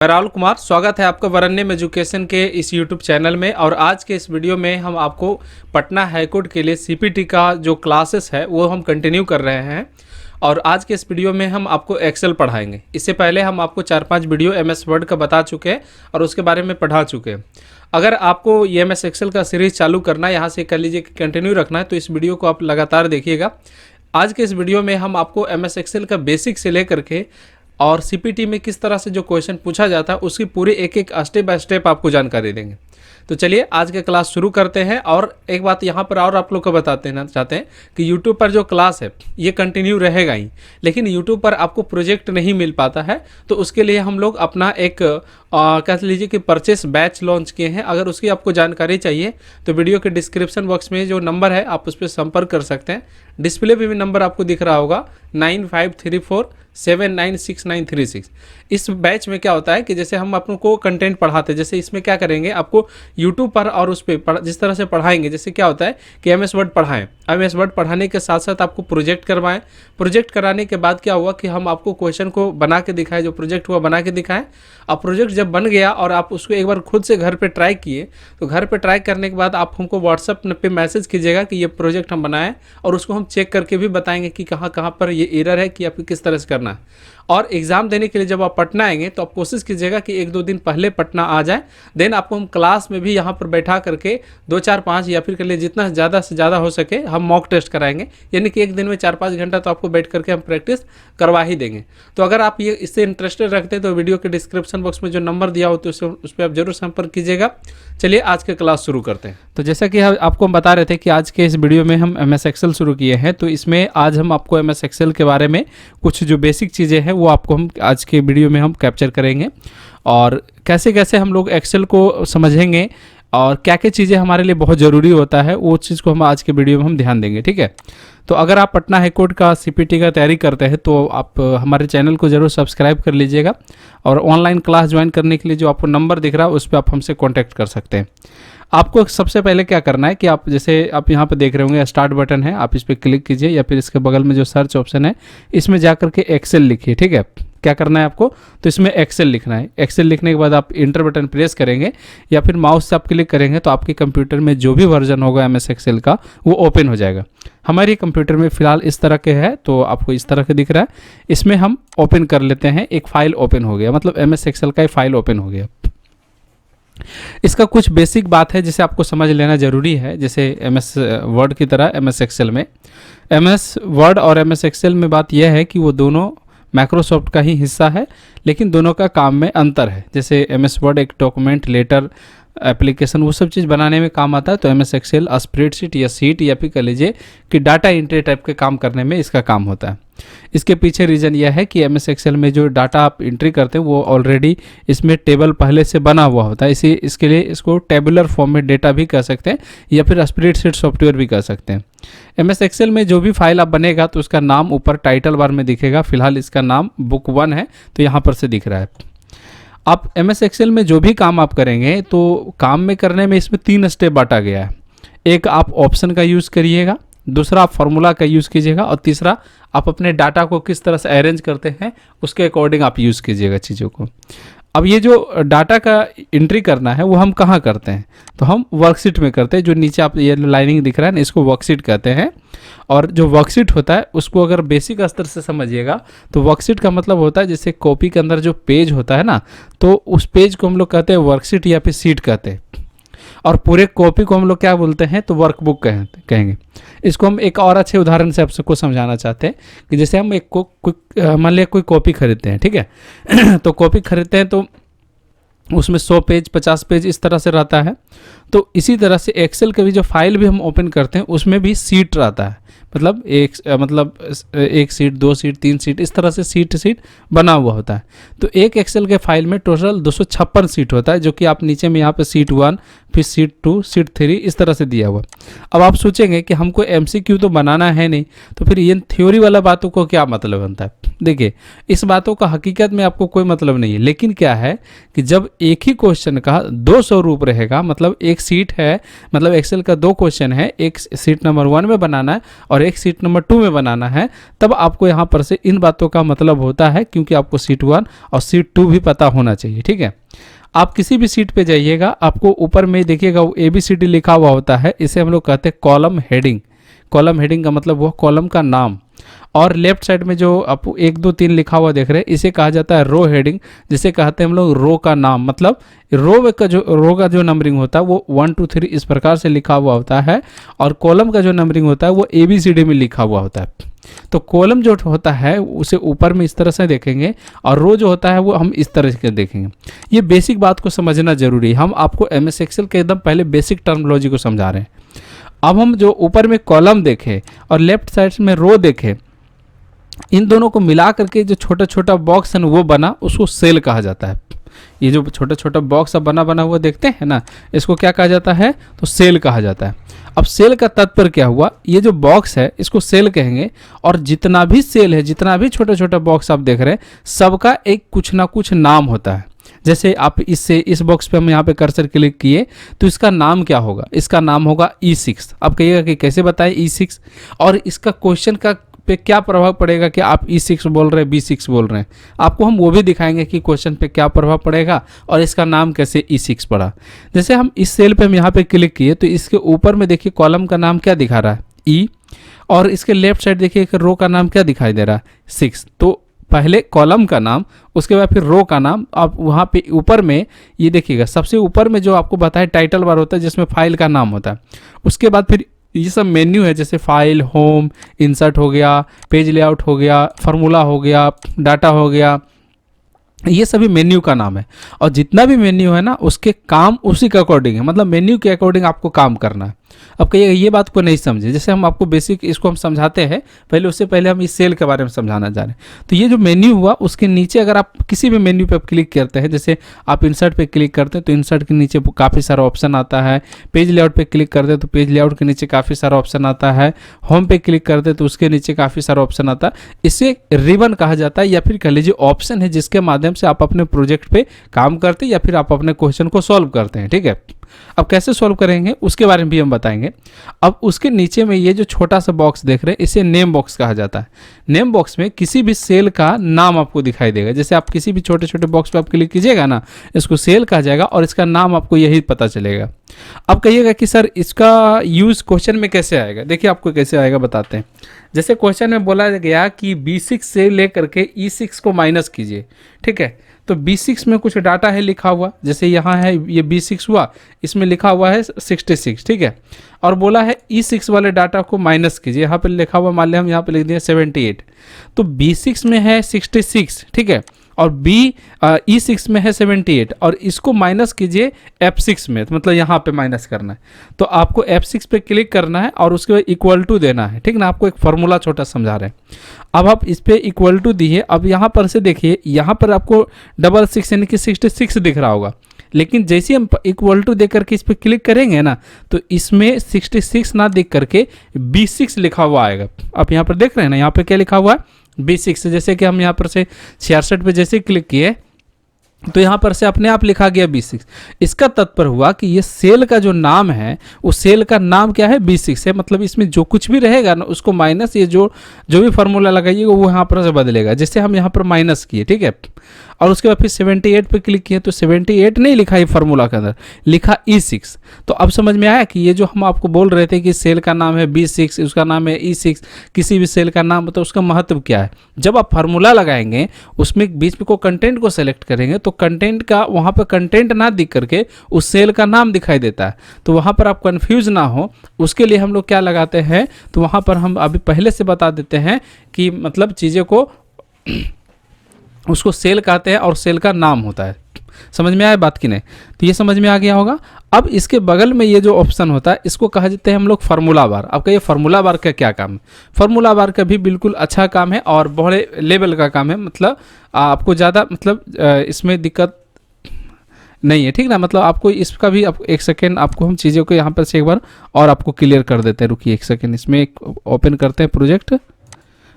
मैं राहुल कुमार, स्वागत है आपका वरण्यम एजुकेशन के इस YouTube चैनल में। और आज के इस वीडियो में हम आपको पटना हाईकोर्ट के लिए CPT का जो क्लासेस है वो हम कंटिन्यू कर रहे हैं। और आज के इस वीडियो में हम आपको एक्सेल पढ़ाएंगे। इससे पहले हम आपको 4-5 वीडियो MS वर्ड का बता चुके हैं और उसके बारे में पढ़ा चुके हैं। अगर आपको ये MS एक्सेल का सीरीज़ चालू करना है, यहाँ से कर लीजिए, कंटिन्यू रखना है, तो इस वीडियो को आप लगातार देखिएगा। आज के इस वीडियो में हम आपको MS एक्सेल का बेसिक से लेकर के और CPT में किस तरह से जो क्वेश्चन पूछा जाता है उसकी पूरी एक स्टेप बाय स्टेप आपको जानकारी देंगे। तो चलिए आज के क्लास शुरू करते हैं। और एक बात यहाँ पर और आप लोग को बताते ना चाहते हैं कि YouTube पर जो क्लास है ये कंटिन्यू रहेगा ही, लेकिन YouTube पर आपको प्रोजेक्ट नहीं मिल पाता है। तो उसके लिए हम लोग अपना एक कह लीजिए कि परचेस बैच लॉन्च किए हैं। अगर उसकी आपको जानकारी चाहिए तो वीडियो के डिस्क्रिप्शन बॉक्स में जो नंबर है आप उस पर संपर्क कर सकते हैं। डिस्प्ले पे भी नंबर आपको दिख रहा होगा 9534796936। इस बैच में क्या होता है कि जैसे हम अपनों को कंटेंट पढ़ाते हैं, जैसे इसमें क्या करेंगे, आपको यूट्यूब पर और उस पर जिस तरह से पढ़ाएंगे, जैसे क्या होता है कि MS वर्ड पढ़ाएं, MS वर्ड पढ़ाने के साथ साथ आपको प्रोजेक्ट करवाएं। प्रोजेक्ट कराने के बाद क्या हुआ कि हम आपको क्वेश्चन को बना के दिखाएं, जो प्रोजेक्ट हुआ बना के दिखाएं। अब प्रोजेक्ट जब बन गया और आप उसको एक बार खुद से घर पे ट्राई किए, तो घर पे ट्राई करने के बाद आप हमको व्हाट्सएप पे मैसेज कीजिएगा कि ये प्रोजेक्ट हम बनाएं, और उसको हम चेक करके भी बताएंगे कि कहाँ कहाँ पर ये एरर है कि आपको किस तरह से करना है। और एग्ज़ाम देने के लिए जब आप पटना आएंगे तो आप कोशिश कीजिएगा कि 1-2 दिन पहले पटना आ जाए। देन आपको हम क्लास में भी यहाँ पर बैठा करके 2-4-5 या फिर कर लिए जितना ज़्यादा से ज़्यादा हो सके हम मॉक टेस्ट कराएंगे, यानी कि एक दिन में 4-5 घंटा तो आपको बैठ करके हम प्रैक्टिस करवा ही देंगे। तो अगर आप ये इससे इंटरेस्टेड रखते हैं तो वीडियो के डिस्क्रिप्शन बॉक्स में जो नंबर दिया हो तो उस पर आप जरूर संपर्क कीजिएगा। चलिए आज के क्लास शुरू करते हैं। तो जैसा कि आपको हम बता रहे थे कि आज के इस वीडियो में हम MS एक्सेल शुरू किए हैं, तो इसमें आज हम आपको MS एक्सेल के बारे में कुछ जो बेसिक चीज़ें हैं वो आपको हम आज के वीडियो में हम कैप्चर करेंगे, और कैसे कैसे हम लोग एक्सेल को समझेंगे और क्या क्या चीज़ें हमारे लिए बहुत ज़रूरी होता है वो चीज़ को हम आज के वीडियो में हम ध्यान देंगे। ठीक है, तो अगर आप पटना हाईकोर्ट का CPT का तैयारी करते हैं तो आप हमारे चैनल को ज़रूर सब्सक्राइब कर लीजिएगा। और ऑनलाइन क्लास ज्वाइन करने के लिए जो आपको नंबर दिख रहा है उस पर आप हमसे कॉन्टैक्ट कर सकते हैं। आपको सबसे पहले क्या करना है कि आप जैसे आप यहाँ पे देख रहे होंगे स्टार्ट बटन है, आप इस पर क्लिक कीजिए, या फिर इसके बगल में जो सर्च ऑप्शन है इसमें जा करके एक्सेल लिखिए। ठीक है, क्या करना है आपको, तो इसमें एक्सेल लिखना है। एक्सेल लिखने के बाद आप इंटर बटन प्रेस करेंगे या फिर माउस से आप क्लिक करेंगे तो आपके कंप्यूटर में जो भी वर्जन होगा MS एक्सेल का वो ओपन हो जाएगा। हमारे कंप्यूटर में फ़िलहाल इस तरह के है, तो आपको इस तरह के दिख रहा है। इसमें हम ओपन कर लेते हैं। एक फ़ाइल ओपन हो गया, मतलब MS एक्सेल का एक फ़ाइल ओपन हो गया। इसका कुछ बेसिक बात है जिसे आपको समझ लेना ज़रूरी है। जैसे MS वर्ड की तरह MS एक्सेल में, MS वर्ड और MS एक्सेल में बात यह है कि वो दोनों माइक्रोसॉफ्ट का ही हिस्सा है, लेकिन दोनों का काम में अंतर है। जैसे MS वर्ड एक डॉक्यूमेंट, लेटर, एप्लीकेशन वो सब चीज़ बनाने में काम आता है, तो MS एक्सेल स्प्रेडशीट या सीट या फिर कह लीजिए कि डाटा एंट्री टाइप के काम करने में इसका काम होता है। इसके पीछे रीज़न यह है कि MS एक्सेल में जो डाटा आप एंट्री करते हैं वो ऑलरेडी इसमें टेबल पहले से बना हुआ होता है। इसके लिए इसको टेबुलर फॉर्म में डेटा भी कह सकते हैं या फिर स्प्रेडशीट सॉफ्टवेयर भी कह सकते हैं। MS एक्सेल में जो भी फाइल आप बनेगा तो उसका नाम ऊपर टाइटल बार में दिखेगा। फिलहाल इसका नाम बुक 1 है, तो यहाँ पर से दिख रहा है। आप MS एक्सेल में जो भी काम आप करेंगे तो काम में करने में इसमें 3 स्टेप बांटा गया है। एक आप ऑप्शन का यूज़ करिएगा, दूसरा आप फार्मूला का यूज़ कीजिएगा, और तीसरा आप अपने डाटा को किस तरह से अरेंज करते हैं उसके अकॉर्डिंग आप यूज़ कीजिएगा चीज़ों को। अब ये जो डाटा का एंट्री करना है वो हम कहाँ करते हैं, तो हम वर्कशीट में करते हैं। जो नीचे आप ये लाइनिंग दिख रहा है ना, इसको वर्कशीट कहते हैं। और जो वर्कशीट होता है उसको अगर बेसिक स्तर से समझिएगा तो वर्कशीट का मतलब होता है जैसे कॉपी के अंदर जो पेज होता है ना, तो उस पेज को हम लोग कहते हैं वर्कशीट या फिर शीट कहते हैं। और पूरे कॉपी को हम लोग क्या बोलते हैं, तो वर्कबुक कहेंगे। इसको हम एक और अच्छे उदाहरण से आप सबको समझाना चाहते हैं कि जैसे हम मान लिया कोई कॉपी खरीदते हैं। ठीक है तो कॉपी खरीदते हैं तो उसमें 100 पेज 50 पेज इस तरह से रहता है। तो इसी तरह से एक्सेल के भी जो फाइल भी हम ओपन करते हैं उसमें भी सीट रहता है, मतलब एक सीट, 2 सीट, 3 सीट, इस तरह से सीट बना हुआ होता है। तो एक एक्सेल के फाइल में टोटल 256 सीट होता है, जो कि आप नीचे में यहाँ पे सीट 1, फिर सीट 2, सीट 3 इस तरह से दिया हुआ। अब आप सोचेंगे कि हमको MCQ तो बनाना है नहीं, तो फिर ये थ्योरी वाला बातों को क्या मतलब बनता है। देखिए, इस बातों का हकीकत में आपको कोई मतलब नहीं है, लेकिन क्या है कि जब एक ही क्वेश्चन का 2 स्वरूप रहेगा, मतलब एक एक सीट है, मतलब एक्सेल का 2 क्वेश्चन है, एक सीट नंबर 1 में बनाना है और एक सीट नंबर 2 में बनाना है, तब आपको यहाँ पर से इन बातों का मतलब होता है, क्योंकि आपको सीट 1 और सीट 2 भी पता होना चाहिए। ठीक है, आप किसी भी सीट पे जाइएगा, आपको ऊपर में देखिएगा वो ABCD लिखा हुआ होता है, इसे हम लोग कहते हैं कॉलम हेडिंग। कॉलम हेडिंग का मतलब वो कॉलम का नाम। और लेफ्ट साइड में जो आप 1 2 3 लिखा हुआ देख रहे हैं, इसे कहा जाता है रो हेडिंग, जिसे कहते हैं हम लोग रो का नाम। मतलब रो का जो नंबरिंग होता है वो 1 2 3 इस प्रकार से लिखा हुआ होता है, और कॉलम का जो नंबरिंग होता है वो ABCD में लिखा हुआ होता है। तो कॉलम जो होता है उसे ऊपर में इस तरह से देखेंगे, और रो जो होता है वो हम इस तरह से देखेंगे। ये बेसिक बात को समझना जरूरी है। हम आपको MS एक्सेल के एकदम पहले बेसिक टर्मिनोलॉजी को समझा रहे हैं। अब हम जो ऊपर में कॉलम देखें और लेफ्ट साइड में रो देखें, इन दोनों को मिला करके जो छोटा छोटा बॉक्स है वो बना, उसको सेल कहा जाता है। ये जो छोटा छोटा बॉक्स अब बना हुआ देखते हैं ना, इसको क्या कहा जाता है? तो सेल कहा जाता है। अब सेल का तात्पर्य क्या हुआ? ये जो बॉक्स है इसको सेल कहेंगे, और जितना भी सेल है, जितना भी छोटा छोटा बॉक्स आप देख रहे हैं, सबका एक कुछ ना कुछ नाम होता है। जैसे आप इस बॉक्स पे हम यहाँ पे कर्सर क्लिक किए तो इसका नाम क्या होगा? इसका नाम होगा E6। आप कहिएगा कि कैसे बताएं E6, और इसका क्वेश्चन का पे क्या प्रभाव पड़ेगा कि आप E6 बोल रहे हैं, B6 बोल रहे हैं। आपको हम वो भी दिखाएंगे कि क्वेश्चन पे क्या प्रभाव पड़ेगा और इसका नाम कैसे E6 पड़ा। जैसे हम इस सेल पे हम यहाँ पे क्लिक किए तो इसके ऊपर में देखिए कॉलम का नाम क्या दिखा रहा है? E, और इसके लेफ्ट साइड देखिए रो का नाम क्या दिखाई दे रहा है? 6। तो पहले कॉलम का नाम, उसके बाद फिर रो का नाम। आप वहाँ पे ऊपर में ये देखिएगा, सबसे ऊपर में जो आपको बताया टाइटल बार होता है जिसमें फाइल का नाम होता है। उसके बाद फिर ये सब मेन्यू है, जैसे फाइल, होम, इंसर्ट हो गया, पेज लेआउट हो गया, फार्मूला हो गया, डाटा हो गया, ये सभी मेन्यू का नाम है। और जितना भी मेन्यू है ना, उसके काम उसी के अकॉर्डिंग है, मतलब मेन्यू के अकॉर्डिंग आपको काम करना है। अब कहिए ये बात को नहीं समझे, जैसे हम आपको बेसिक इसको हम समझाते हैं पहले, उससे पहले हम इस सेल के बारे में समझाना चाह रहे हैं। तो ये जो मेन्यू हुआ उसके नीचे अगर आप किसी भी मेन्यू पे क्लिक करते हैं, जैसे आप इंसर्ट पे क्लिक करते हैं तो इंसर्ट के नीचे काफ़ी सारा ऑप्शन आता है। पेज लेआउट पे क्लिक करते हैं तो पेज लेआउट के नीचे काफ़ी सारा ऑप्शन आता है। होम पे क्लिक करते हैं तो उसके नीचे काफ़ी सारा ऑप्शन आता है। इसे रिबन कहा जाता है, या फिर कह लीजिए ऑप्शन है, जिसके माध्यम से आप अपने प्रोजेक्ट पे काम करते हैं या फिर आप अपने क्वेश्चन को सॉल्व करते हैं। ठीक है, अब कैसे सॉल्व करेंगे उसके बारे में भी हम बताएंगे। अब उसके नीचे में ये जो छोटा सा बॉक्स देख रहे हैं, इसे नेम बॉक्स कहा जाता है। नेम बॉक्स में किसी भी सेल का नाम आपको दिखाई देगा। जैसे आप किसी भी छोटे छोटे बॉक्स पे आप क्लिक कीजिएगा ना, इसको सेल कहा जाएगा और इसका नाम आपको यही पता चलेगा। अब कहिएगा कि सर इसका यूज़ क्वेश्चन में कैसे आएगा? देखिए आपको कैसे आएगा बताते हैं। जैसे क्वेश्चन में बोला गया कि B6 से लेकर के E6 को माइनस कीजिए। ठीक है, तो B6 में कुछ डाटा है लिखा हुआ, जैसे यहाँ है ये B6 हुआ, इसमें लिखा हुआ है 66। ठीक है, और बोला है E6 वाले डाटा को माइनस कीजिए। यहाँ पे लिखा हुआ, मान लिया हम यहाँ पे लिख दिए 78। तो B6 में है 66, ठीक है, और E6 में है 78, और इसको माइनस कीजिए F6 में, तो मतलब यहाँ पे माइनस करना है। तो आपको F6 पे क्लिक करना है और उसके बाद इक्वल टू देना है। ठीक ना, आपको एक फार्मूला छोटा समझा रहे हैं। अब आप इस पे इक्वल टू दिए। अब यहाँ पर से देखिए, यहाँ पर आपको 66 यानी कि 66 दिख रहा होगा, लेकिन जैसे हम इक्वल टू दे करके इस पर क्लिक करेंगे ना, तो इसमें 66 ना देख करके B6 लिखा हुआ आएगा। आप यहाँ पर देख रहे हैं ना, यहाँ पे क्या लिखा हुआ है? B6। जैसे कि हम यहाँ पर से 66 पे जैसे क्लिक किए तो यहाँ पर से अपने आप लिखा गया B6। इसका तात्पर्य हुआ कि ये सेल का जो नाम है, उस सेल का नाम क्या है? B6 है। मतलब इसमें जो कुछ भी रहेगा ना, उसको माइनस ये जो भी फार्मूला लगाइएगा वो यहाँ पर से बदलेगा। जैसे हम यहाँ पर माइनस किए, ठीक है, और उसके बाद फिर 78 पे क्लिक किए तो 78 नहीं लिखा ये फार्मूला के अंदर, लिखा E6। तो अब समझ में आया कि ये जो हम आपको बोल रहे थे कि सेल का नाम है B6, उसका नाम है E6, किसी भी सेल का नाम, तो उसका महत्व क्या है? जब आप फार्मूला लगाएंगे, उसमें बीच में को कंटेंट को सेलेक्ट करेंगे, तो कंटेंट का वहाँ पर कंटेंट ना दिख करके उस सेल का नाम दिखाई देता है। तो वहाँ पर आप कंफ्यूज ना हो, उसके लिए हम लोग क्या लगाते हैं, तो वहाँ पर हम अभी पहले से बता देते हैं कि मतलब चीज़ें को उसको सेल कहते हैं और सेल का नाम होता है। समझ में आया बात कि नहीं? तो ये समझ में आ गया होगा। अब इसके बगल में ये जो ऑप्शन होता है, इसको कहा जाते हैं हम लोग फार्मूला बार। अब कहिए फार्मूला बार का क्या काम है? फार्मूला बार का भी बिल्कुल अच्छा काम है और बड़े लेवल का काम है। मतलब आपको ज़्यादा मतलब इसमें दिक्कत नहीं है, ठीक ना। मतलब आपको इसका भी एक सेकेंड आपको हम चीज़ों को यहाँ पर से एक बार और आपको क्लियर कर देते हैं। रुकिए एक सेकेंड, इसमें एक ओपन करते हैं प्रोजेक्ट।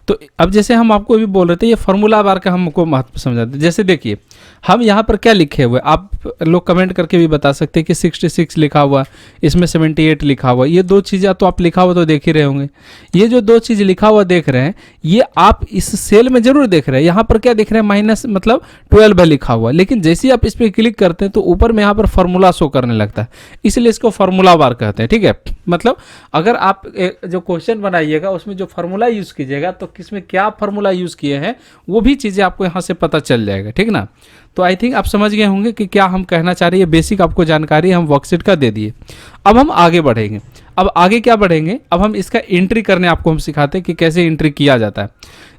तो अब जैसे हम आपको अभी बोल रहे थे, ये फार्मूला बार का हमको महत्व समझाते हैं। जैसे देखिए हम यहाँ पर क्या लिखे हुए, आप लोग कमेंट करके भी बता सकते हैं कि 66 लिखा हुआ, इसमें 78 लिखा हुआ। ये दो चीज़ें तो आप लिखा हुआ तो देख ही रहे होंगे। ये जो दो चीज़ लिखा हुआ देख रहे हैं, ये आप इस सेल में जरूर देख रहे हैं। यहाँ पर क्या दिख रहे हैं, माइनस मतलब 12 है लिखा हुआ, लेकिन जैसे ही आप इस पर क्लिक करते हैं तो ऊपर में यहाँ पर फॉर्मूला शो करने लगता है, इसलिए इसको फॉर्मूला बार कहते हैं। ठीक है, मतलब अगर आप जो क्वेश्चन बनाइएगा उसमें जो फार्मूला यूज़ कीजिएगा तो किसमें क्या फार्मूला यूज़ किए हैं वो भी चीज़ें आपको यहाँ से पता चल जाएगा। ठीक ना, तो आई थिंक आप समझ गए होंगे कि क्या हम कहना चाह रहे हैं। बेसिक आपको जानकारी हम वर्कशीट का दे दिए। अब हम आगे बढ़ेंगे। अब आगे क्या बढ़ेंगे, अब हम इसका एंट्री करने आपको हम सिखाते हैं कि कैसे एंट्री किया जाता है।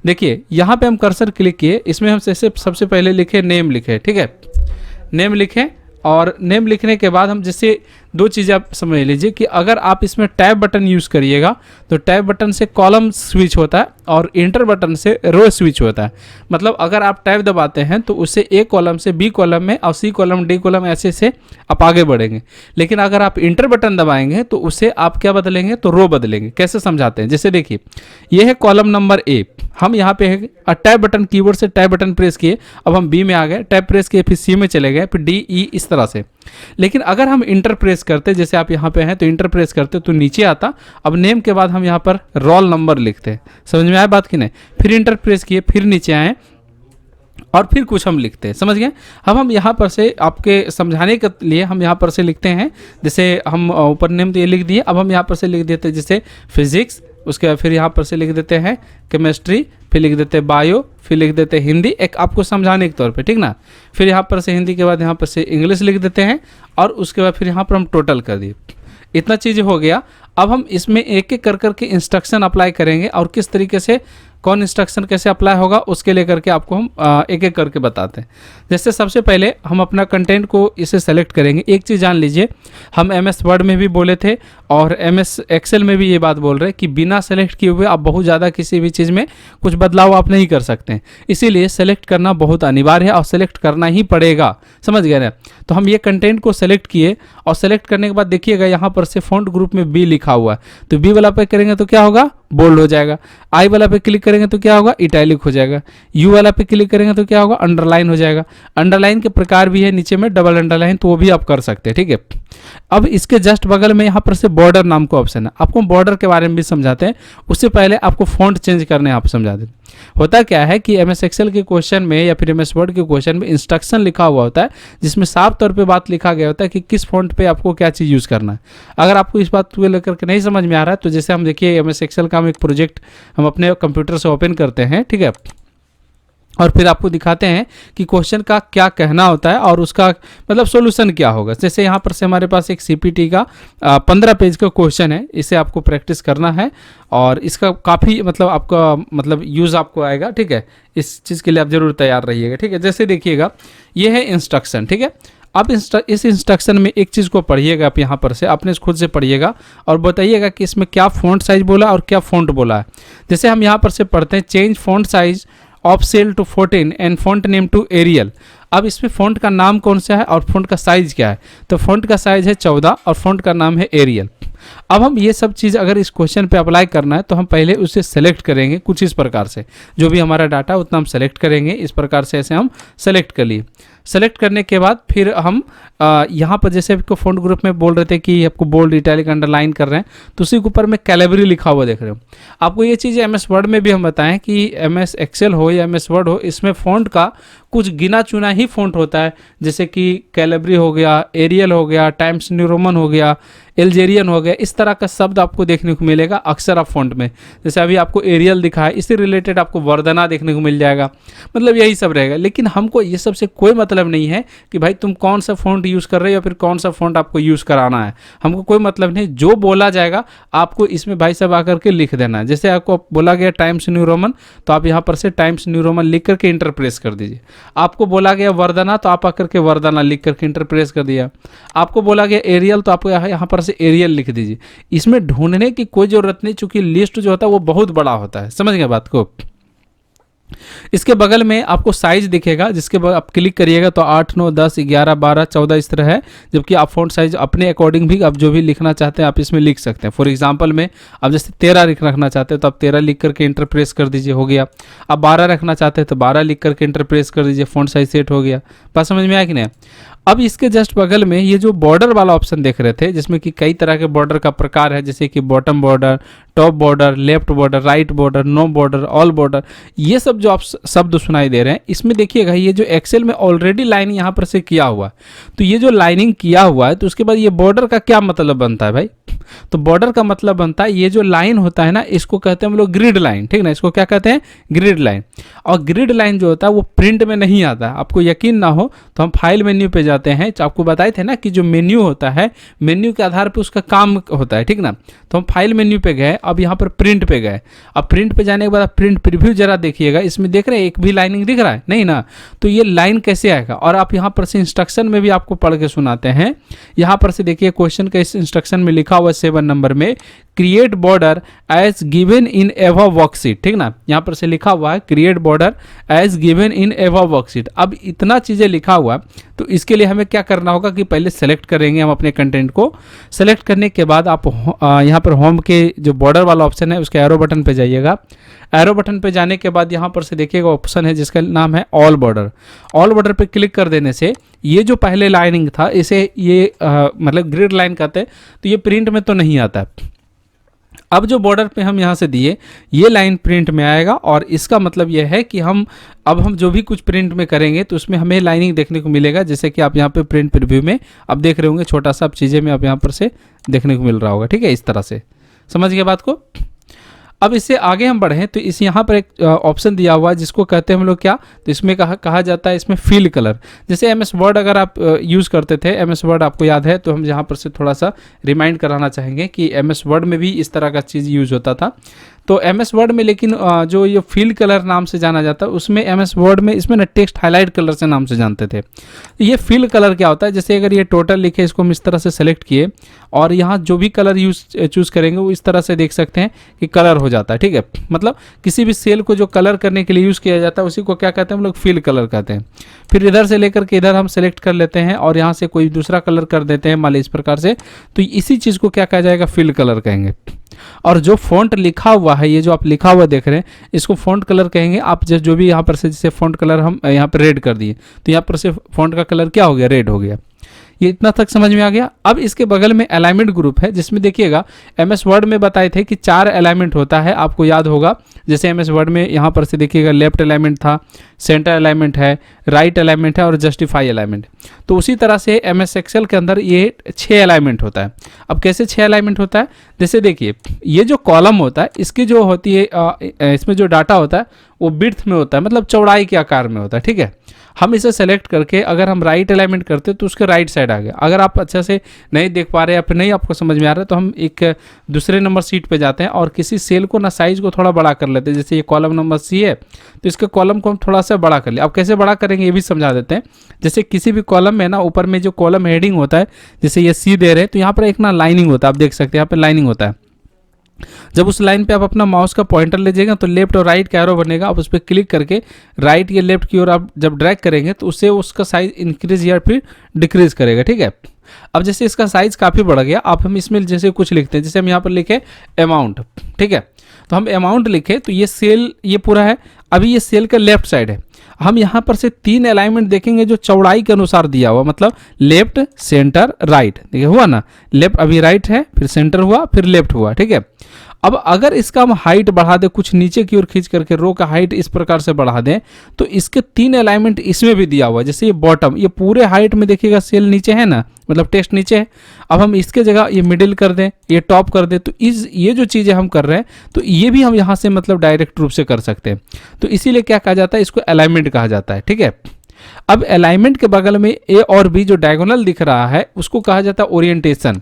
देखिए यहाँ पे हम कर्सर क्लिक किए, इसमें हम सबसे पहले लिखे नेम लिखे। ठीक है, नेम लिखें, और नेम लिखने के बाद हम जैसे दो चीज़ें आप समझ लीजिए कि अगर आप इसमें टैब बटन यूज़ करिएगा तो टैब बटन से कॉलम स्विच होता है और इंटर बटन से रो स्विच होता है। मतलब अगर आप टैब दबाते हैं तो उससे ए कॉलम से बी कॉलम में और सी कॉलम डी कॉलम ऐसे से आप आगे बढ़ेंगे। लेकिन अगर आप इंटर बटन दबाएंगे तो उससे आप क्या बदलेंगे, तो रो बदलेंगे। कैसे समझाते हैं, जैसे देखिए ये है कॉलम नंबर ए, हम यहाँ पे है टैब बटन, कीबोर्ड से टैब बटन प्रेस किए, अब हम बी में आ गए, टैब प्रेस किए फिर सी में चले गए, फिर डी ई इस तरह से। लेकिन अगर हम इंटर प्रेस करते, जैसे आप यहाँ पे हैं तो इंटर प्रेस करते तो नीचे आता। अब नेम के बाद हम यहाँ पर रोल नंबर लिखते हैं। समझ में आया बात कि नहीं, फिर इंटर प्रेस किए, फिर नीचे आए और फिर कुछ हम लिखते हैं। समझ गए। अब हम यहाँ पर से आपके समझाने के लिए हम यहाँ पर से लिखते हैं, जैसे हम ऊपर नेम तो ये लिख दिए, अब हम यहाँ पर से लिख देते हैं जैसे फिजिक्स, उसके बाद फिर यहाँ पर से लिख देते हैं केमिस्ट्री, फिर लिख देते हैं बायो, फिर लिख देते हैं हिंदी, एक आपको समझाने के तौर पे। ठीक ना, फिर यहाँ पर से हिंदी के बाद यहाँ पर से इंग्लिश लिख देते हैं और उसके बाद फिर यहाँ पर हम टोटल कर दिए। इतना चीज़ हो गया। अब हम इसमें एक एक कर करके इंस्ट्रक्शन अप्लाई करेंगे और किस तरीके से कौन इंस्ट्रक्शन कैसे अप्लाई होगा उसके लिए करके आपको हम एक एक करके बताते हैं। जैसे सबसे पहले हम अपना कंटेंट को इसे सेलेक्ट करेंगे। एक चीज़ जान लीजिए, हम MS वर्ड में भी बोले थे और MS एक्सेल में भी ये बात बोल रहे हैं कि बिना सेलेक्ट किए हुए आप बहुत ज़्यादा किसी भी चीज़ में कुछ बदलाव आप नहीं कर सकते हैं। इसीलिए सेलेक्ट करना बहुत अनिवार्य है और सेलेक्ट करना ही पड़ेगा। समझ गए ना। तो हम ये कंटेंट को सेलेक्ट किए और सेलेक्ट करने के बाद देखिएगा यहाँ पर से फॉन्ट ग्रुप में बी लिखा हुआ है, तो बी वाला पे करेंगे तो क्या होगा, बोल्ड हो जाएगा। आई वाला पे क्लिक करेंगे तो क्या होगा, इटैलिक हो जाएगा। यू वाला पे क्लिक करेंगे तो क्या होगा, अंडरलाइन हो जाएगा। अंडरलाइन के प्रकार भी है, नीचे में डबल अंडरलाइन, तो वो भी आप कर सकते हैं। ठीक है, अब इसके जस्ट बगल में यहाँ पर से बॉर्डर नाम का ऑप्शन है। आपको बॉर्डर के बारे में भी समझाते हैं, उससे पहले आपको फॉन्ट चेंज करने आप समझा दें। होता क्या है कि MS एक्सेल के क्वेश्चन में या फिर MS वर्ड के क्वेश्चन में इंस्ट्रक्शन लिखा हुआ होता है, जिसमें साफ तौर पे बात लिखा गया होता है कि किस फॉन्ट पे आपको क्या चीज़ यूज़ करना है। अगर आपको इस बात को लेकर के नहीं समझ में आ रहा है तो जैसे हम देखिए MS एक्सेल का हम एक प्रोजेक्ट हम अपने कंप्यूटर से ओपन करते हैं। ठीक है, और फिर आपको दिखाते हैं कि क्वेश्चन का क्या कहना होता है और उसका मतलब सॉल्यूशन क्या होगा। जैसे यहाँ पर से हमारे पास एक CPT का 15 पेज का क्वेश्चन है, इसे आपको प्रैक्टिस करना है और इसका काफ़ी मतलब आपका मतलब यूज़ आपको आएगा। ठीक है, इस चीज़ के लिए आप ज़रूर तैयार रहिएगा। ठीक है, जैसे देखिएगा ये है इंस्ट्रक्शन। ठीक है, आप इस इंस्ट्रक्शन में एक चीज़ को पढ़िएगा, आप यहाँ पर से अपने खुद से पढ़िएगा और बताइएगा कि इसमें क्या फ़ॉन्ट साइज बोला और क्या फ़ॉन्ट बोला है। जैसे हम यहाँ पर से पढ़ते हैं change font size of cell to 14 and font name to Arial. अब इसमें फ़ॉन्ट का नाम कौन सा है और फॉन्ट का साइज़ क्या है, तो फॉन्ट का साइज़ है 14 और फॉन्ट का नाम है एरियल। अब हम ये सब चीज़ अगर इस क्वेश्चन पे अप्लाई करना है तो हम पहले उसे सेलेक्ट करेंगे कुछ इस प्रकार से, जो भी हमारा डाटा उतना हम सेलेक्ट करेंगे। इस प्रकार से ऐसे हम सेलेक्ट कर लिए। सेलेक्ट करने के बाद फिर हम यहाँ पर जैसे आपको फॉन्ट ग्रुप में बोल रहे थे कि आपको बोल्ड इटैलिक अंडरलाइन कर रहे हैं, तो उसी के ऊपर में कैलिबरी लिखा हुआ देख रहे हो। आपको ये चीज़ MS वर्ड में भी हम बताएं कि MS एक्सेल हो या MS वर्ड हो, इसमें फ़ॉन्ट का कुछ गिना चुना ही फ़ॉन्ट होता है। जैसे कि कैलिबरी हो गया, एरियल हो गया, टाइम्स न्यू रोमन हो गया, एल्जेरियन हो गया, इस तरह का शब्द आपको देखने को मिलेगा अक्सर आप फॉन्ट में। जैसे अभी आपको एरियल दिखा है, इससे रिलेटेड आपको वर्धना देखने को मिल जाएगा, मतलब यही सब रहेगा। लेकिन हमको ये सब से कोई मतलब नहीं है कि भाई तुम कौन सा फॉन्ट यूज़ कर रहे हो या फिर कौन सा फॉन्ट आपको यूज़ कराना है, हमको कोई मतलब नहीं। जो बोला जाएगा आपको इसमें भाई साहब आकर के लिख देना है। जैसे आपको बोला गया टाइम्स न्यू रोमन, तो आप यहाँ पर से टाइम्स न्यू रोमन लिख करके इंटर प्रेस कर दीजिए। आपको बोला गया वर्धना, तो आप आकर के वर्धना लिख करके इंटर प्रेस कर दिया। आपको बोला गया एरियल, तो आपको यहाँ पर से एरियल लिख दीजिए। इसमें ढूंढने की कोई जरूरत नहीं, चूंकि लिस्ट जो होता है वो बहुत बड़ा होता है। समझ गए बात को। इसके बगल में आपको साइज दिखेगा, जिसके बाद आप क्लिक करिएगा तो 8, 9, 10, 11, 12, 14 इस तरह है। जबकि आप फ़ॉन्ट साइज अपने अकॉर्डिंग भी आप जो भी लिखना चाहते हैं आप इसमें लिख सकते हैं। फॉर एग्जांपल में आप जैसे 13 रखना चाहते हैं तो आप 13 लिख करके इंटर प्रेस कर दीजिए, हो गया। आप 12 रखना चाहते हैं तो 12 लिख करके इंटर प्रेस कर दीजिए, फ़ॉन्ट साइज सेट हो गया। बात समझ में आया कि नहीं? अब इसके जस्ट बगल में ये जो बॉर्डर वाला ऑप्शन देख रहे थे, जिसमें कि कई तरह के बॉर्डर का प्रकार है, जैसे कि bottom border, top border, left border, right border, no border, all border, ये सब जो आप शब्द सुनाई दे रहे हैं, इसमें देखिएगा ये जो एक्सेल में ऑलरेडी लाइनिंग यहाँ पर से किया हुआ है। तो ये जो लाइनिंग किया हुआ है तो उसके बाद ये बॉर्डर का क्या मतलब बनता है भाई? तो बॉर्डर का मतलब बनता है ये जो लाइन होता है ना, इसको कहते हैं हम लोग ग्रिड लाइन, ठीक ना? इसको क्या कहते हैं? Grid line. और ग्रिड लाइन जो होता है वो प्रिंट में नहीं आता है। आपको यकीन ना हो तो हम फाइल मेन्यू पे जाते हैं, तो आपको बताए थे ना कि जो मेन्यू होता है, मेन्यू के आधार पे उसका काम होता है, ठीक ना? तो हम फाइल मेन्यू पे गए, अब यहाँ पर प्रिंट पे गए। अब प्रिंट पे जाने के बाद प्रिंट प्रीव्यू जरा देखिएगा, इसमें देख रहे हैं एक भी लाइनिंग दिख रहा है नहीं ना? तो ये लाइन कैसे आएगा? और आप यहाँ पर से इंस्ट्रक्शन में भी आपको पढ़ के सुनाते हैं। यहाँ पर से देखिए क्वेश्चन का इस इंस्ट्रक्शन में लिखा हुआ है 7 नंबर में, create border as given in एवा वर्कशीट, ठीक ना? यहाँ पर से लिखा हुआ है create border as given in एवा वर्कशीट। अब इतना चीज़ें लिखा हुआ, तो इसके लिए हमें क्या करना होगा कि पहले सेलेक्ट करेंगे हम अपने कंटेंट को। सेलेक्ट करने के बाद आप यहाँ पर होम के जो बॉर्डर वाला ऑप्शन है उसके एरो बटन पे जाइएगा। एरो बटन पे जाने के बाद यहाँ पर से देखिएगा ऑप्शन है जिसका नाम है ऑल बॉर्डर। ऑल बॉर्डर पे क्लिक कर देने से ये जो पहले लाइनिंग था इसे ये मतलब ग्रिड लाइन कहते हैं, तो ये प्रिंट में तो नहीं आता है। अब जो बॉर्डर पे हम यहाँ से दिए ये लाइन प्रिंट में आएगा, और इसका मतलब यह है कि हम जो भी कुछ प्रिंट में करेंगे तो उसमें हमें लाइनिंग देखने को मिलेगा। जैसे कि आप यहाँ पे प्रिंट प्रीव्यू में आप देख रहे होंगे, छोटा सा चीज़ें में आप यहाँ पर से देखने को मिल रहा होगा, ठीक है? इस तरह से समझ गए बात को? अब इससे आगे हम बढ़ें तो इस यहाँ पर एक ऑप्शन दिया हुआ है जिसको कहते हैं हम लोग क्या, तो इसमें कहा जाता है इसमें फील कलर। जैसे एमएस वर्ड अगर आप यूज़ करते थे, एमएस वर्ड आपको याद है, तो हम यहाँ पर से थोड़ा सा रिमाइंड कराना चाहेंगे कि एमएस वर्ड में भी इस तरह का चीज़ यूज़ होता था। तो एमएस वर्ड में लेकिन जो ये फील कलर नाम से जाना जाता है, उसमें एमएस वर्ड में इसमें ना टेक्स्ट हाईलाइट कलर से नाम से जानते थे। ये फील कलर क्या होता है? जैसे अगर ये टोटल लिखे, इसको हम इस तरह से सेलेक्ट किए और यहाँ जो भी कलर चूज़ करेंगे वो इस तरह से देख सकते हैं कि कलर हो जाता है, ठीक है? मतलब किसी भी सेल को जो कलर करने के लिए यूज़ किया जाता है उसी को क्या कहते हैं हम लोग? फील कलर कहते हैं। फिर इधर से लेकर के इधर हम सेलेक्ट कर लेते हैं और यहाँ से कोई दूसरा कलर कर देते हैं, मान लीजिए इस प्रकार से, तो इसी चीज़ को क्या कहा जाएगा? फील कलर कहेंगे। और जो फॉन्ट लिखा हुआ है, ये जो आप लिखा हुआ देख रहे हैं, इसको फॉन्ट कलर कहेंगे। आप जो भी यहाँ पर से, जैसे फॉन्ट कलर हम यहाँ पर रेड कर दिए तो यहाँ पर से फॉन्ट का कलर क्या हो गया? रेड हो गया। ये इतना तक समझ में आ गया। अब इसके बगल में अलाइनमेंट ग्रुप है, जिसमें देखिएगा एमएस वर्ड में बताए थे कि 4 अलाइनमेंट होता है, आपको याद होगा। जैसे एमएस वर्ड में यहाँ पर से देखिएगा लेफ्ट अलाइनमेंट था, सेंटर अलाइनमेंट है, राइट अलाइनमेंट है और जस्टिफाई अलाइनमेंट। तो उसी तरह से एमएस एक्सेल के अंदर ये 6 अलाइनमेंट होता है। अब कैसे 6 अलाइनमेंट होता है? जैसे देखिए ये जो कॉलम होता है, इसकी जो होती है इसमें जो डाटा होता है वो विड्थ में होता है, मतलब चौड़ाई के आकार में होता है, ठीक है? हम इसे सेलेक्ट करके अगर हम राइट अलाइनमेंट करते तो उसके राइट साइड आ गया। अगर आप अच्छे से नहीं देख पा रहे या फिर नहीं आपको समझ में आ रहा है तो हम एक दूसरे नंबर सीट पे जाते हैं और किसी सेल को ना साइज को थोड़ा बड़ा कर लेते हैं। जैसे ये कॉलम नंबर सी है तो इसके कॉलम को हम थोड़ा सा बड़ा कर लिया। अब कैसे बड़ा करेंगे ये भी समझा देते हैं। जैसे किसी भी कॉलम में ना ऊपर में जो कॉलम हेडिंग होता है, जैसे ये सी दे रहे हैं तो यहाँ पर एक ना लाइनिंग होता है, आप देख सकते हैं यहाँ पर लाइनिंग होता है। जब उस लाइन पे आप अपना माउस का पॉइंटर ले जाएगा तो लेफ्ट और राइट का एरो बनेगा, आप उस पर क्लिक करके राइट या लेफ्ट की ओर आप जब ड्रैग करेंगे तो उससे उसका साइज इंक्रीज या फिर डिक्रीज करेगा, ठीक है? अब जैसे इसका साइज काफ़ी बढ़ गया, आप हम इसमें जैसे कुछ लिखते हैं, जैसे हम यहाँ पर लिखे अमाउंट, ठीक है? तो हम अमाउंट लिखे तो ये सेल ये पूरा है। अभी ये सेल का लेफ्ट साइड है, हम यहाँ पर से 3 अलाइनमेंट देखेंगे जो चौड़ाई के अनुसार दिया हुआ, मतलब लेफ्ट, सेंटर, राइट। देखिए हुआ ना, लेफ्ट अभी राइट है, फिर सेंटर हुआ, फिर लेफ्ट हुआ, ठीक है? अब अगर इसका हम हाइट बढ़ा दें, कुछ नीचे की ओर खींच करके रो का हाइट इस प्रकार से बढ़ा दें तो इसके 3 अलाइनमेंट इसमें भी दिया हुआ है। जैसे ये बॉटम, ये पूरे हाइट में देखिएगा सेल नीचे है ना, मतलब टेक्स्ट नीचे है। अब हम इसके जगह ये मिडिल कर दें, ये टॉप कर दें, तो ये जो चीज़ें हम कर रहे हैं तो ये भी हम यहाँ से मतलब डायरेक्ट रूप से कर सकते हैं। तो इसीलिए क्या कहा जाता है, इसको अलाइनमेंट कहा जाता है, ठीक है? अब अलाइनमेंट के बगल में ए और बी जो डायगोनल दिख रहा है उसको कहा जाता है ओरिएंटेशन।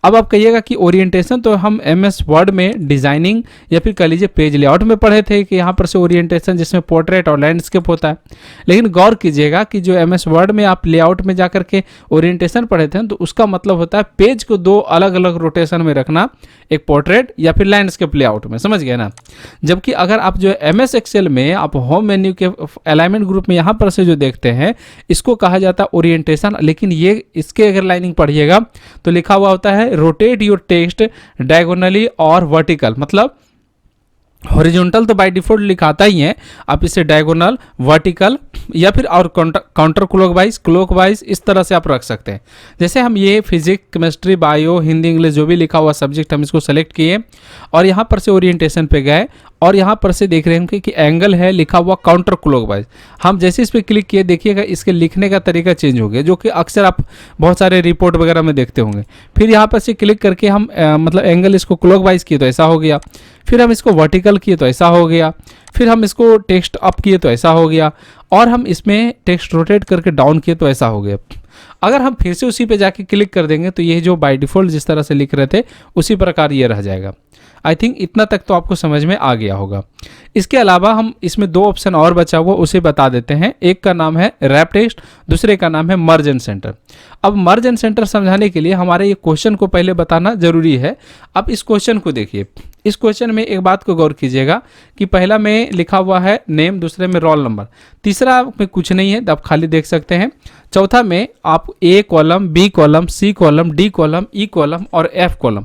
अब आप कहिएगा कि ओरिएंटेशन तो हम एमएस वर्ड में डिजाइनिंग या फिर कह लीजिए पेज लेआउट में पढ़े थे कि यहाँ पर से ओरिएंटेशन जिसमें पोर्ट्रेट और लैंडस्केप होता है। लेकिन गौर कीजिएगा कि जो एमएस वर्ड में आप लेआउट में जाकर के ओरिएंटेशन पढ़े थे तो उसका मतलब होता है पेज को दो अलग अलग रोटेशन में रखना, एक पोर्ट्रेट या फिर लैंडस्केप लेआउट में, समझ गए ना। जबकि अगर आप जो एमएस एक्सेल में आप होम मेन्यू के अलाइनमेंट ग्रुप में यहाँ पर से जो देखते हैं इसको कहा जाता है ओरिएंटेशन। लेकिन ये इसके अगर लाइनिंग पढ़िएगा तो लिखा हुआ होता है रोटेट योर टेक्स्ट डायगोनली और वर्टिकल, मतलब हॉरिजॉन्टल तो बाय डिफॉल्ट लिखाता ही है, आप इसे डायगोनल, वर्टिकल या फिर और काउंटर क्लॉकवाइज इस तरह से आप रख सकते हैं। जैसे हम ये physics, chemistry, bio, Hindi, English जो भी लिखा हुआ सब्जेक्ट हम इसको सेलेक्ट किए और यहाँ पर से ओरिएंटेशन पे गए और यहाँ पर से देख रहे हैं कि एंगल है लिखा हुआ काउंटर क्लॉकवाइज। हम जैसे इस पर क्लिक किए देखिएगा इसके लिखने का तरीका चेंज हो गया, जो कि अक्सर आप बहुत सारे रिपोर्ट वगैरह में देखते होंगे। फिर यहाँ पर से क्लिक करके हम मतलब एंगल इसको क्लॉकवाइज किए तो ऐसा हो गया, फिर हम इसको वर्टिकल किए तो ऐसा हो गया, फिर हम इसको टेक्स्ट अप किए तो ऐसा हो गया और हम इसमें टेक्स्ट रोटेट करके डाउन किए तो ऐसा हो गया। अगर हम फिर से उसी पे जाके क्लिक कर देंगे तो ये जो बाय डिफ़ॉल्ट जिस तरह से लिख रहे थे उसी प्रकार ये रह जाएगा। आई थिंक इतना तक तो आपको समझ में आ गया होगा। इसके अलावा हम इसमें दो ऑप्शन और बचा हुआ उसे बता देते हैं। एक का नाम है रैप टेक्स्ट, दूसरे का नाम है मर्ज एंड सेंटर। अब मर्ज एंड सेंटर समझाने के लिए हमारे ये क्वेश्चन को पहले बताना जरूरी है। अब इस क्वेश्चन को देखिए, इस क्वेश्चन में एक बात को गौर कीजिएगा कि पहला में लिखा हुआ है नेम, दूसरे में रोल नंबर, तीसरा में कुछ नहीं है, आप खाली देख सकते हैं। चौथा में आप A column, B column, C column, D column, E column और एफ कॉलम,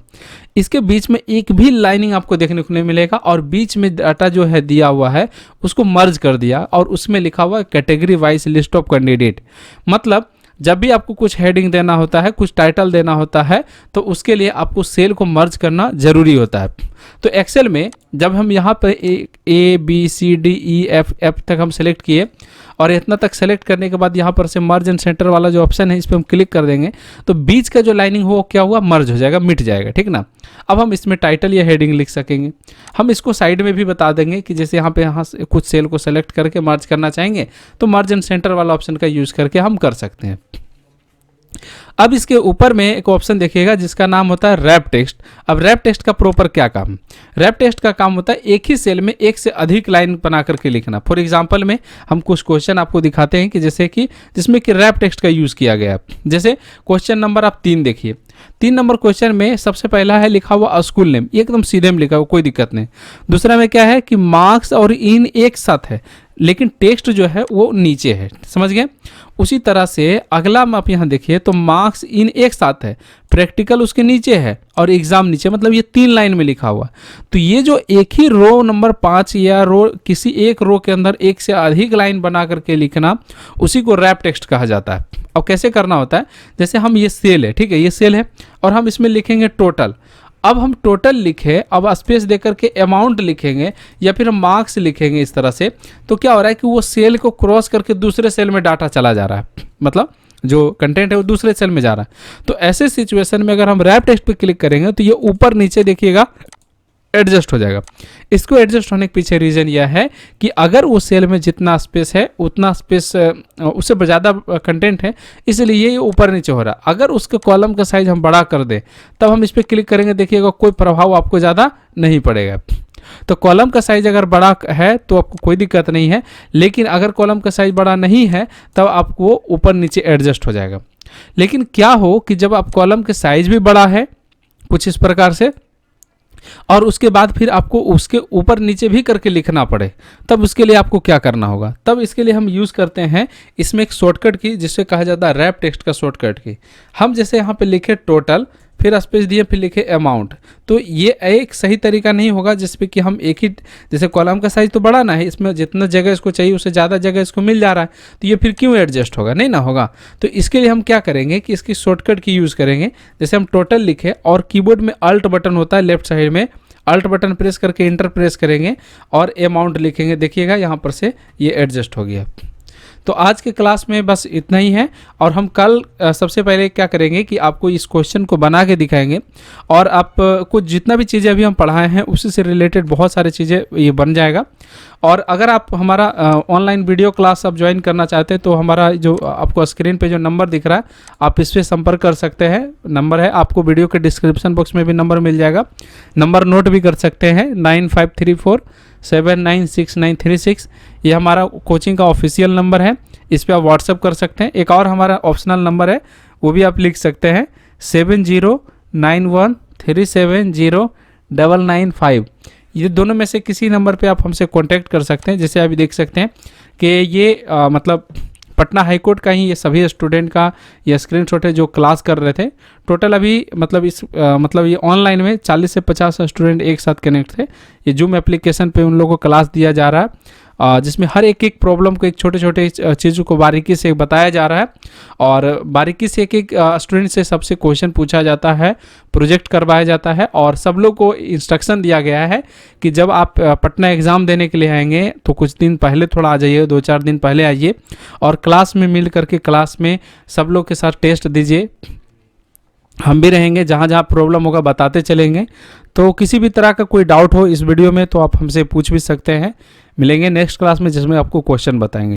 इसके बीच में एक भी लाइनिंग आपको देखने को नहीं मिलेगा और बीच में डाटा जो है दिया हुआ है उसको मर्ज कर दिया और उसमें लिखा हुआ है category wise list of candidate. मतलब जब भी आपको कुछ हेडिंग देना होता है, कुछ टाइटल देना होता है तो उसके लिए आपको सेल को मर्ज करना जरूरी होता है। तो एक्सेल में जब हम यहाँ पर A B C D E F तक हम सेलेक्ट किए और इतना तक सेलेक्ट करने के बाद यहाँ पर से मर्ज एंड सेंटर वाला जो ऑप्शन है इस पर हम क्लिक कर देंगे तो बीच का जो लाइनिंग हो क्या हुआ, मर्ज हो जाएगा, मिट जाएगा, ठीक ना। अब हम इसमें टाइटल या हेडिंग लिख सकेंगे। हम इसको साइड में भी बता देंगे कि जैसे यहाँ से कुछ सेल को सेलेक्ट करके मर्ज करना चाहेंगे तो मर्ज एंड सेंटर वाला ऑप्शन का यूज़ करके हम कर सकते हैं। अब इसके ऊपर में एक ऑप्शन देखिएगा जिसका नाम होता है रैप टेक्स्ट। अब रैप टेक्स्ट का प्रॉपर क्या काम? रैप टेक्स्ट का काम होता है एक ही सेल में एक से अधिक लाइन बना करके लिखना। फॉर एग्जांपल में हम कुछ क्वेश्चन आपको दिखाते हैं कि जैसे कि जिसमें कि रैप टेक्स्ट का यूज़ किया गया है। जैसे क्वेश्चन नंबर आप 3 देखिए, 3 नंबर क्वेश्चन में सबसे पहला है लिखा हुआ स्कूल नेम, ये एकदम सीधे में लिखा हुआ, कोई दिक्कत नहीं। दूसरा में क्या है कि मार्क्स और इन एक साथ है लेकिन टेक्स्ट जो है वो नीचे है, समझ गए। उसी तरह से अगला में आप यहाँ देखिए तो मार्क्स इन एक साथ है, प्रैक्टिकल उसके नीचे है और एग्जाम नीचे, मतलब ये 3 लाइन में लिखा हुआ। तो ये जो एक ही रो नंबर 5 या रो किसी एक रो के अंदर एक से अधिक लाइन बना करके लिखना उसी को रैप टेक्स्ट कहा जाता है। अब कैसे करना होता है, जैसे हम ये सेल है, ठीक है, ये सेल है और हम इसमें लिखेंगे टोटल। अब हम टोटल लिखे, अब स्पेस देकर के अमाउंट लिखेंगे या फिर हम मार्क्स लिखेंगे इस तरह से, तो क्या हो रहा है कि वो सेल को क्रॉस करके दूसरे सेल में डाटा चला जा रहा है, मतलब जो कंटेंट है वो दूसरे सेल में जा रहा है। तो ऐसे सिचुएशन में अगर हम रैप टेक्स्ट पे क्लिक करेंगे तो ये ऊपर नीचे देखिएगा एडजस्ट हो जाएगा। इसको एडजस्ट होने के पीछे रीज़न यह है कि अगर उस सेल में जितना स्पेस है उतना स्पेस उससे ज़्यादा कंटेंट है, इसलिए ये ऊपर नीचे हो रहा है। अगर उसके कॉलम का साइज हम बड़ा कर दें तब हम इस पर क्लिक करेंगे, देखिएगा कोई प्रभाव आपको ज़्यादा नहीं पड़ेगा। तो कॉलम का साइज अगर बड़ा है तो आपको कोई दिक्कत नहीं है, लेकिन अगर कॉलम का साइज बड़ा नहीं है तब आपको ऊपर नीचे एडजस्ट हो जाएगा। लेकिन क्या हो कि जब आप कॉलम के साइज भी बड़ा है कुछ इस प्रकार से और उसके बाद फिर आपको उसके ऊपर नीचे भी करके लिखना पड़े, तब उसके लिए आपको क्या करना होगा? तब इसके लिए हम यूज़ करते हैं इसमें एक शॉर्टकट की जिसे कहा जाता है रैप टेक्स्ट का शॉर्टकट की। हम जैसे यहाँ पे लिखे टोटल, फिर स्पेस दिए, फिर लिखे अमाउंट, तो ये एक सही तरीका नहीं होगा जिसपे कि हम एक ही, जैसे कॉलम का साइज तो बढ़ाना है, इसमें जितना जगह इसको चाहिए उससे ज़्यादा जगह इसको मिल जा रहा है, तो ये फिर क्यों एडजस्ट होगा? नहीं ना होगा। तो इसके लिए हम क्या करेंगे कि इसकी शॉर्टकट की यूज़ करेंगे। जैसे हम टोटल लिखे और कीबोर्ड में अल्ट बटन होता है लेफ्ट साइड में, अल्ट बटन प्रेस करके इंटर प्रेस करेंगे और अमाउंट लिखेंगे, देखिएगा यहाँ पर से ये एडजस्ट हो गया। तो आज के क्लास में बस इतना ही है, और हम कल सबसे पहले क्या करेंगे कि आपको इस क्वेश्चन को बना के दिखाएंगे, और आप कुछ जितना भी चीज़ें अभी हम पढ़ाए हैं उसी से रिलेटेड बहुत सारी चीज़ें ये बन जाएगा। और अगर आप हमारा ऑनलाइन वीडियो क्लास आप ज्वाइन करना चाहते हैं तो हमारा जो आपको स्क्रीन पे जो नंबर दिख रहा है आप इस पर संपर्क कर सकते हैं। नंबर है, आपको वीडियो के डिस्क्रिप्शन बॉक्स में भी नंबर मिल जाएगा, नंबर नोट भी कर सकते हैं, 9534796936। ये हमारा कोचिंग का ऑफिशियल नंबर है, इस पर आप व्हाट्सअप कर सकते हैं। एक और हमारा ऑप्शनल नंबर है, वो भी आप लिख सकते हैं, 7091370995। ये दोनों में से किसी नंबर पे आप हमसे कांटेक्ट कर सकते हैं। जैसे अभी देख सकते हैं कि ये मतलब पटना हाई कोर्ट का ही ये सभी स्टूडेंट का ये स्क्रीनशॉट है जो क्लास कर रहे थे। टोटल अभी मतलब मतलब ये ऑनलाइन में 40 से 50 स्टूडेंट एक साथ कनेक्ट थे। ये जूम एप्लीकेशन पे उन लोगों को क्लास दिया जा रहा है, जिसमें हर एक प्रॉब्लम को, एक छोटे छोटे चीज़ों को बारीकी से बताया जा रहा है, और बारीकी से एक स्टूडेंट से सबसे क्वेश्चन पूछा जाता है, प्रोजेक्ट करवाया जाता है, और सब लोग को इंस्ट्रक्शन दिया गया है कि जब आप पटना एग्ज़ाम देने के लिए आएंगे तो कुछ दिन पहले थोड़ा आ जाइए, 2-4 दिन पहले आइए, और क्लास में मिल करके क्लास में सब लोग के साथ टेस्ट दीजिए। हम भी रहेंगे, जहाँ जहाँ प्रॉब्लम होगा बताते चलेंगे। तो किसी भी तरह का कोई डाउट हो इस वीडियो में तो आप हमसे पूछ भी सकते हैं। मिलेंगे नेक्स्ट क्लास में जिसमें आपको क्वेश्चन बताएंगे।